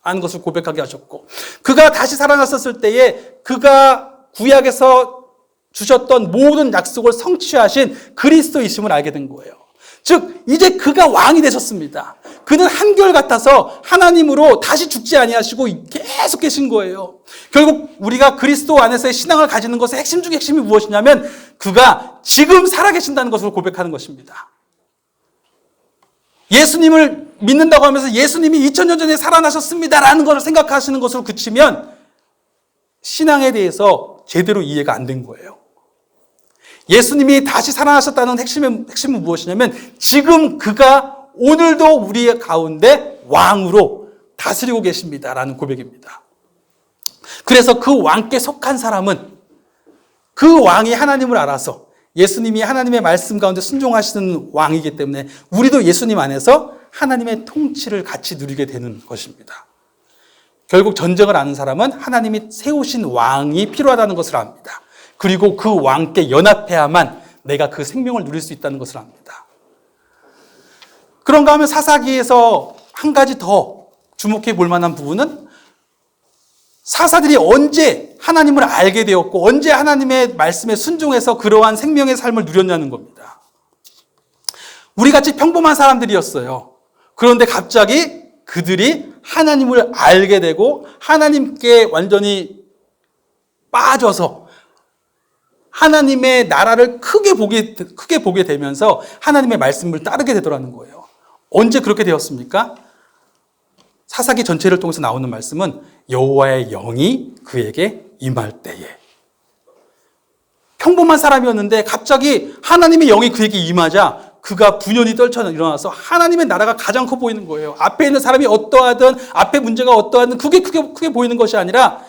하는 것을 고백하게 하셨고 그가 다시 살아났었을 때에 그가 구약에서 주셨던 모든 약속을 성취하신 그리스도이심을 알게 된 거예요. 즉 이제 그가 왕이 되셨습니다. 그는 한결같아서 하나님으로 다시 죽지 아니하시고 계속 계신 거예요. 결국 우리가 그리스도 안에서의 신앙을 가지는 것의 핵심 중에 핵심이 무엇이냐면 그가 지금 살아계신다는 것을 고백하는 것입니다. 예수님을 믿는다고 하면서 예수님이 2000년 전에 살아나셨습니다라는 것을 생각하시는 것으로 그치면 신앙에 대해서 제대로 이해가 안 된 거예요. 예수님이 다시 살아나셨다는 핵심은 무엇이냐면 지금 그가 오늘도 우리 가운데 왕으로 다스리고 계십니다라는 고백입니다. 그래서 그 왕께 속한 사람은 그 왕이 하나님을 알아서 예수님이 하나님의 말씀 가운데 순종하시는 왕이기 때문에 우리도 예수님 안에서 하나님의 통치를 같이 누리게 되는 것입니다. 결국 전쟁을 아는 사람은 하나님이 세우신 왕이 필요하다는 것을 압니다. 그리고 그 왕께 연합해야만 내가 그 생명을 누릴 수 있다는 것을 압니다. 그런가 하면 사사기에서 한 가지 더 주목해 볼 만한 부분은 사사들이 언제 하나님을 알게 되었고 언제 하나님의 말씀에 순종해서 그러한 생명의 삶을 누렸냐는 겁니다. 우리같이 평범한 사람들이었어요. 그런데 갑자기 그들이 하나님을 알게 되고 하나님께 완전히 빠져서 하나님의 나라를 크게 보게 되면서 하나님의 말씀을 따르게 되더라는 거예요. 언제 그렇게 되었습니까? 사사기 전체를 통해서 나오는 말씀은 여호와의 영이 그에게 임할 때에. 평범한 사람이었는데 갑자기 하나님의 영이 그에게 임하자 그가 분연히 떨쳐 일어나서 하나님의 나라가 가장 커 보이는 거예요. 앞에 있는 사람이 어떠하든 앞에 문제가 어떠하든 그게 크게 보이는 것이 아니라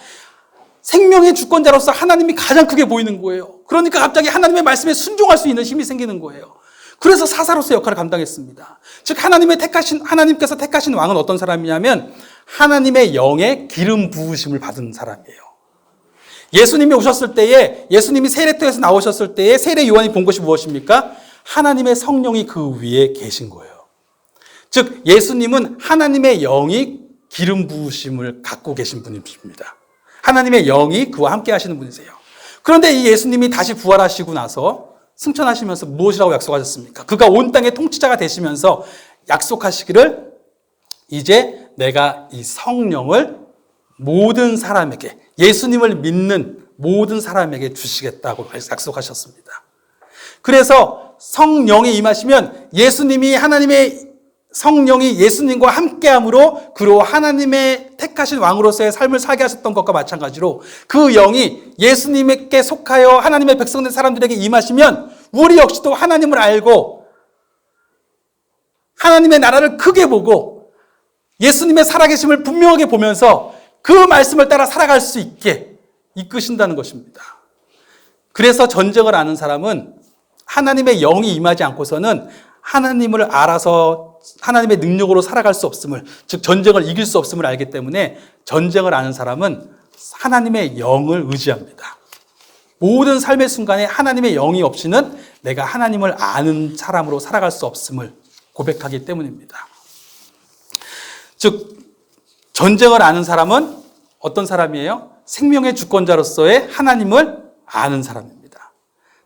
생명의 주권자로서 하나님이 가장 크게 보이는 거예요. 그러니까 갑자기 하나님의 말씀에 순종할 수 있는 힘이 생기는 거예요. 그래서 사사로서의 역할을 감당했습니다. 즉 하나님께서 택하신 왕은 어떤 사람이냐면 하나님의 영의 기름 부으심을 받은 사람이에요. 예수님이 오셨을 때에 예수님이 세례터에서 나오셨을 때에 세례 요한이 본 것이 무엇입니까? 하나님의 성령이 그 위에 계신 거예요. 즉 예수님은 하나님의 영이 기름 부으심을 갖고 계신 분이십니다. 하나님의 영이 그와 함께 하시는 분이세요. 그런데 이 예수님이 다시 부활하시고 나서 승천하시면서 무엇이라고 약속하셨습니까? 그가 온 땅의 통치자가 되시면서 약속하시기를 이제 내가 이 성령을 모든 사람에게 예수님을 믿는 모든 사람에게 주시겠다고 약속하셨습니다. 그래서 성령이 임하시면 예수님이 하나님의 성령이 예수님과 함께함으로 그로 하나님의 택하신 왕으로서의 삶을 살게 하셨던 것과 마찬가지로 그 영이 예수님께 속하여 하나님의 백성된 사람들에게 임하시면 우리 역시도 하나님을 알고 하나님의 나라를 크게 보고 예수님의 살아계심을 분명하게 보면서 그 말씀을 따라 살아갈 수 있게 이끄신다는 것입니다. 그래서 전쟁을 아는 사람은 하나님의 영이 임하지 않고서는 하나님을 알아서 하나님의 능력으로 살아갈 수 없음을, 즉 전쟁을 이길 수 없음을 알기 때문에 전쟁을 아는 사람은 하나님의 영을 의지합니다. 모든 삶의 순간에 하나님의 영이 없이는 내가 하나님을 아는 사람으로 살아갈 수 없음을 고백하기 때문입니다. 즉 전쟁을 아는 사람은 어떤 사람이에요? 생명의 주권자로서의 하나님을 아는 사람입니다.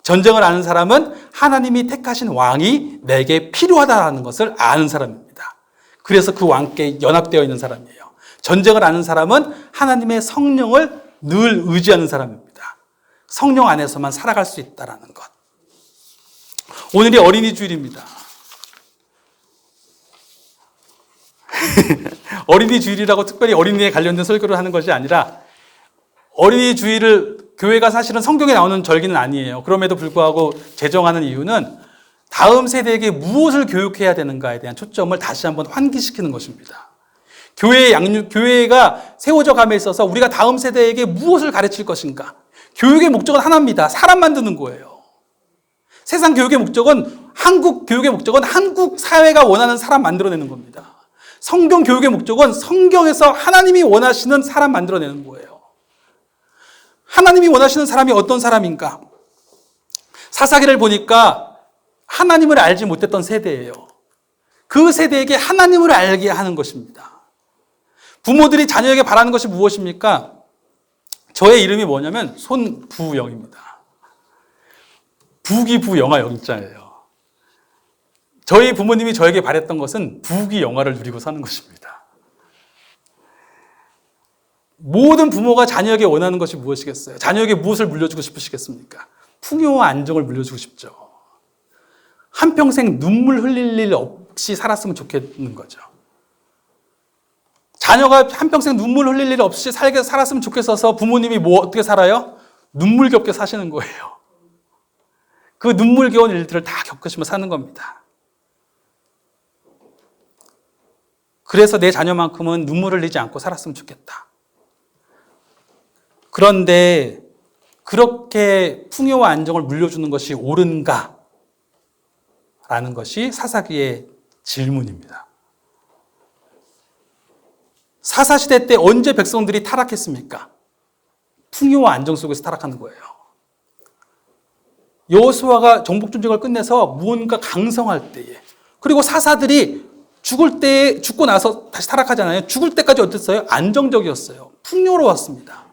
전쟁을 아는 사람은 하나님이 택하신 왕이 내게 필요하다는 것을 아는 사람입니다. 그래서 그 왕께 연합되어 있는 사람이에요. 전쟁을 아는 사람은 하나님의 성령을 늘 의지하는 사람입니다. 성령 안에서만 살아갈 수 있다는 것. 오늘이 어린이 주일입니다. 어린이 주일이라고 특별히 어린이에 관련된 설교를 하는 것이 아니라 어린이 주일을 교회가 사실은 성경에 나오는 절기는 아니에요. 그럼에도 불구하고 제정하는 이유는 다음 세대에게 무엇을 교육해야 되는가에 대한 초점을 다시 한번 환기시키는 것입니다. 교회가 세워져 감에 있어서 우리가 다음 세대에게 무엇을 가르칠 것인가? 교육의 목적은 하나입니다. 사람 만드는 거예요. 세상 교육의 목적은 한국 교육의 목적은 한국 사회가 원하는 사람 만들어내는 겁니다. 성경 교육의 목적은 성경에서 하나님이 원하시는 사람 만들어내는 거예요. 하나님이 원하시는 사람이 어떤 사람인가? 사사기를 보니까 하나님을 알지 못했던 세대예요. 그 세대에게 하나님을 알게 하는 것입니다. 부모들이 자녀에게 바라는 것이 무엇입니까? 저의 이름이 뭐냐면 손부영입니다. 부기부영화 영자예요. 저희 부모님이 저에게 바랬던 것은 부귀영화를 누리고 사는 것입니다. 모든 부모가 자녀에게 원하는 것이 무엇이겠어요? 자녀에게 무엇을 물려주고 싶으시겠습니까? 풍요와 안정을 물려주고 싶죠. 한평생 눈물 흘릴 일 없이 살았으면 좋겠는 거죠. 자녀가 한평생 눈물 흘릴 일 없이 살았으면 좋겠어서 부모님이 어떻게 살아요? 눈물겹게 사시는 거예요. 그 눈물겨운 일들을 다 겪으시며 사는 겁니다. 그래서 내 자녀만큼은 눈물을 흘리지 않고 살았으면 좋겠다. 그런데 그렇게 풍요와 안정을 물려주는 것이 옳은가? 라는 것이 사사기의 질문입니다. 사사시대 때 언제 백성들이 타락했습니까? 풍요와 안정 속에서 타락하는 거예요. 여호수아가 정복 전쟁을 끝내서 무언가 강성할 때에, 그리고 사사들이 죽고 나서 다시 타락하잖아요. 죽을 때까지 어땠어요? 안정적이었어요. 풍요로웠습니다.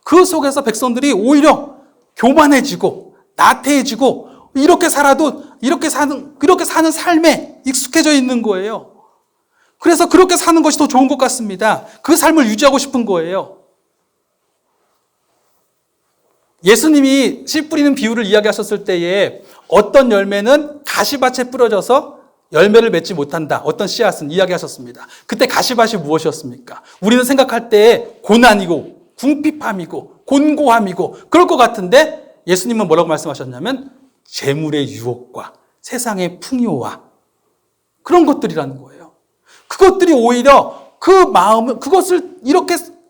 그 속에서 백성들이 오히려 교만해지고 나태해지고 이렇게 살아도 이렇게 사는 삶에 익숙해져 있는 거예요. 그래서 그렇게 사는 것이 더 좋은 것 같습니다. 그 삶을 유지하고 싶은 거예요. 예수님이 씨 뿌리는 비유를 이야기하셨을 때에 어떤 열매는 가시밭에 뿌려져서 열매를 맺지 못한다. 어떤 씨앗은 이야기하셨습니다. 그때 가시밭이 무엇이었습니까? 우리는 생각할 때 고난이고 궁핍함이고 곤고함이고 그럴 것 같은데 예수님은 뭐라고 말씀하셨냐면 재물의 유혹과 세상의 풍요와 그런 것들이라는 거예요. 그것들이 오히려 그 마음을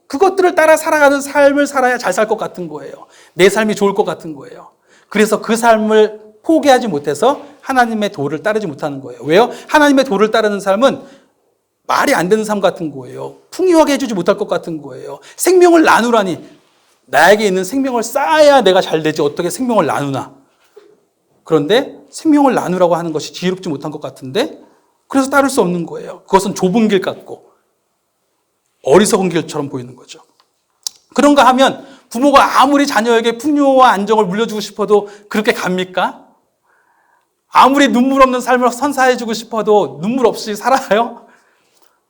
그것들을 따라 살아가는 삶을 살아야 잘 살 것 같은 거예요. 내 삶이 좋을 것 같은 거예요. 그래서 그 삶을 포기하지 못해서 하나님의 도를 따르지 못하는 거예요. 왜요? 하나님의 도를 따르는 삶은 말이 안 되는 삶 같은 거예요. 풍요하게 해주지 못할 것 같은 거예요. 생명을 나누라니 나에게 있는 생명을 쌓아야 내가 잘 되지 어떻게 생명을 나누나. 그런데 생명을 나누라고 하는 것이 지혜롭지 못한 것 같은데 그래서 따를 수 없는 거예요. 그것은 좁은 길 같고 어리석은 길처럼 보이는 거죠. 그런가 하면 부모가 아무리 자녀에게 풍요와 안정을 물려주고 싶어도 그렇게 갑니까? 아무리 눈물 없는 삶을 선사해주고 싶어도 눈물 없이 살아요?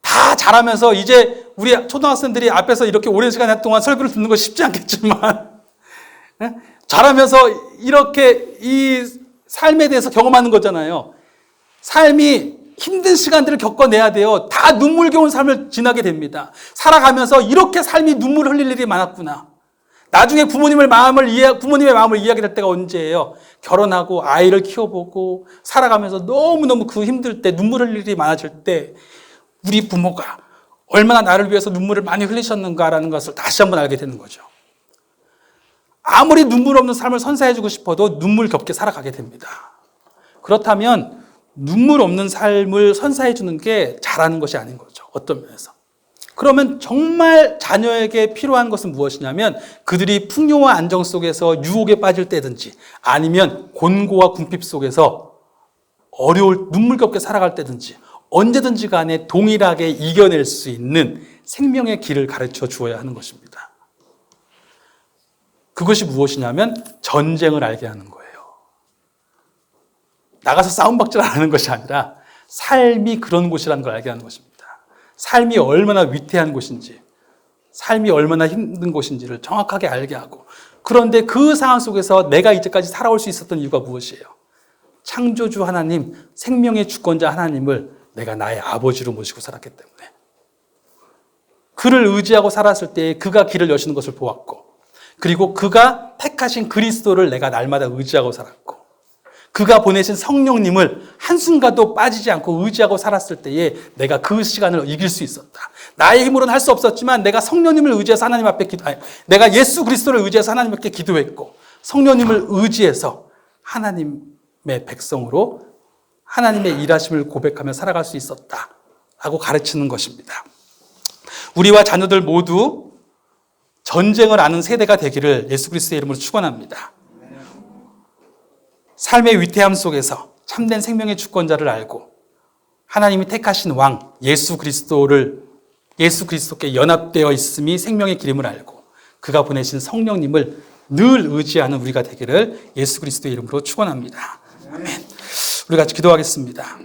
다 잘하면서 이제 우리 초등학생들이 앞에서 이렇게 오랜 시간 동안 설교를 듣는 거 쉽지 않겠지만 잘하면서 이렇게 이 삶에 대해서 경험하는 거잖아요. 삶이 힘든 시간들을 겪어내야 돼요. 다 눈물겨운 삶을 지나게 됩니다. 살아가면서 이렇게 삶이 눈물 흘릴 일이 많았구나. 나중에 부모님의 마음을 이해하게 될 때가 언제예요? 결혼하고 아이를 키워보고 살아가면서 너무너무 그 힘들 때 눈물 흘릴 일이 많아질 때 우리 부모가 얼마나 나를 위해서 눈물을 많이 흘리셨는가라는 것을 다시 한번 알게 되는 거죠. 아무리 눈물 없는 삶을 선사해주고 싶어도 눈물겹게 살아가게 됩니다. 그렇다면 눈물 없는 삶을 선사해주는 게 잘하는 것이 아닌 거죠. 어떤 면에서. 그러면 정말 자녀에게 필요한 것은 무엇이냐면 그들이 풍요와 안정 속에서 유혹에 빠질 때든지 아니면 곤고와 궁핍 속에서 어려울 눈물겹게 살아갈 때든지 언제든지 간에 동일하게 이겨낼 수 있는 생명의 길을 가르쳐 주어야 하는 것입니다. 그것이 무엇이냐면 전쟁을 알게 하는 거예요. 나가서 싸움박질 하는 것이 아니라 삶이 그런 곳이라는 걸 알게 하는 것입니다. 삶이 얼마나 위태한 곳인지, 삶이 얼마나 힘든 곳인지를 정확하게 알게 하고, 그런데 그 상황 속에서 내가 이제까지 살아올 수 있었던 이유가 무엇이에요? 창조주 하나님, 생명의 주권자 하나님을 내가 나의 아버지로 모시고 살았기 때문에 그를 의지하고 살았을 때 그가 길을 여시는 것을 보았고, 그리고 그가 택하신 그리스도를 내가 날마다 의지하고 살았고, 그가 보내신 성령님을 한순간도 빠지지 않고 의지하고 살았을 때에 내가 그 시간을 이길 수 있었다. 나의 힘으로는 할 수 없었지만 내가 성령님을 의지해서 하나님 앞에 내가 예수 그리스도를 의지해서 하나님께 기도했고 성령님을 의지해서 하나님의 백성으로 하나님의 일하심을 고백하며 살아갈 수 있었다라고 가르치는 것입니다. 우리와 자녀들 모두 전쟁을 아는 세대가 되기를 예수 그리스도의 이름으로 축원합니다. 삶의 위태함 속에서 참된 생명의 주권자를 알고 하나님이 택하신 왕 예수 그리스도께 연합되어 있음이 생명의 길임을 알고 그가 보내신 성령님을 늘 의지하는 우리가 되기를 예수 그리스도의 이름으로 축원합니다. 아멘. 우리 같이 기도하겠습니다.